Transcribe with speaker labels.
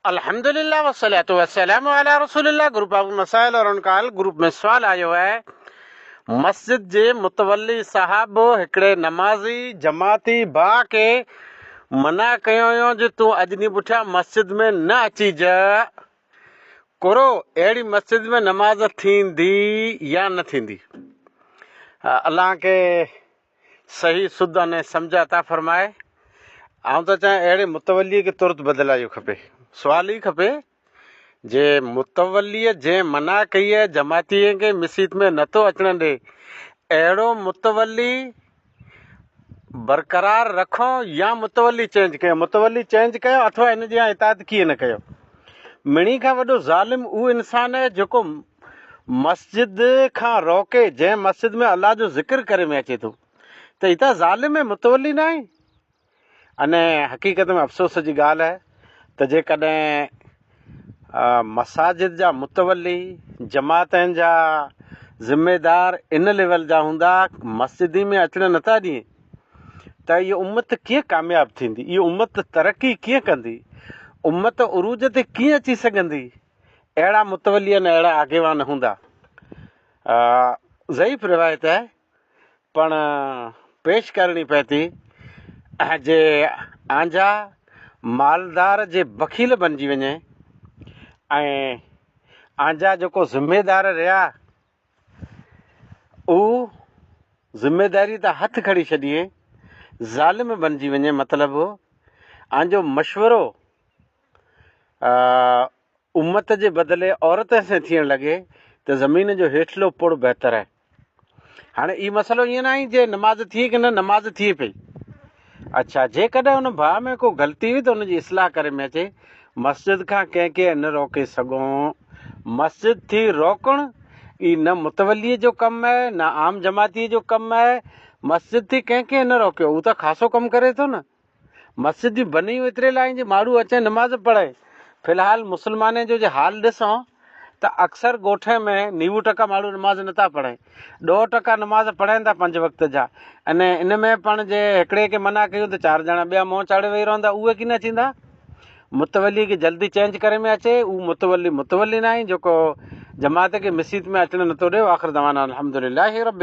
Speaker 1: अल्हम्दुलिल्लाह वस्सलातु वस्सलामु अला रसूलिल्लाह। Group of मसाइल और उनका हल ग्रुप में सवाल आयो है। मस्जिद जे मुतवली साहब हिकिड़े नमाज़ी जमाती भाउ खे मना कयो हुयो जो तूं अॼु ॾींहुं पुठियां मस्जिद में न अचिज। कुरो अहिड़ी मस्जिद में नमाज़ थींदी या न थींदी? अल्लाह के सही सुध अने सम्झ अता फरमाए। आउं त चाहियां अहिड़े मुतवलीअ खे तुरत बदिलायो खपे। सुवाल ई खपे जे मुतवलीअ जंहिं मना कई आहे जमातीअ खे मस्जिद में नथो अचणु ॾे, अहिड़ो मुतवली बरक़रार रखो या मुतवली चेंज कयो। मुतवली चेंज कयो अथवा इन जी इताद कीअं न कयो। मिणी खां वॾो ज़ालिम उहो इंसानु आहे जेको मस्जिद खां रोके जंहिं मस्जिद में अलाह जो ज़िक्र करे में अचे थो, त ही त ज़ालिम आहे, मुतवली न आहे। अने हक़ीक़त में अफ़सोस जी ॻाल्हि आहे त जेकॾहिं मसाजिद जा मुतवली जमातनि जा ज़िम्मेदार इन लेवल जा हूंदा, मस्जिदी में अचणु नथा ॾियनि, त इहा उम्मत कीअं कामयाबु थींदी? इहा उम्मत तरक़ी कीअं कंदी? उम्मत उरूज ते कीअं अची सघंदी? अहिड़ा मुतवली न अहिड़ा आगेवान हूंदा। ज़ईफ़ रिवायत आहे पण पेश करणी पए थी जे आंजा मालदार जे वकील बणिजी वञे ऐं आंजा जेको ज़िम्मेदार रहिया उहो ज़िम्मेदारी त हथु खणी छॾिए ज़ालिम बणिजी वञे। मतिलबु आंजो मशवरो उम्मत जे बदिले औरत सां थियणु लॻे त ज़मीन जो हेठलो पुड़ बहितर आहे। हाणे इहो मसइलो ईअं न आहे जे नमाज़ थिए की न नमाज़ थिए पई। अच्छा, जेकॾहिं हुन भाउ में को ग़लती हुई त हुनजी इस्लाह करे में अचे। मस्जिद खां कंहिंखे न रोके सघूं। मस्जिद थी रोकणु ई न मुतवलीअ जो कमु आहे न आम जमातीअ जो कमु आहे। मस्जिद थी कंहिंखे न रोकियो, उहो त ख़ासो कमु करे थो न। मस्जिद जी बनी एतिरे लाइ जे माण्हू अचे नमाज़ पढ़े। फ़िलहालु मुस्लमान जो जे हाल ॾिसूं त अक्सर ॻोठ में 90% माण्हू नमाज़ नथा पढ़नि, 2% नमाज़ पढ़नि था 5 वक़्त जा। अने इन में पाण जे हिकिड़े खे मना कयूं त 4 ॼणा ॿिया मुंहुं चाढ़े वेही रहंदा। उहे कीन अचींदा? मुतवली खे जल्दी चेंज करे में अचे। उहो मुतवली न आहे जेको जमात खे मस्जिद में अचणु नथो ॾिए। आख़िर दवाना अल्हम्दुलिल्लाहि रब्बिल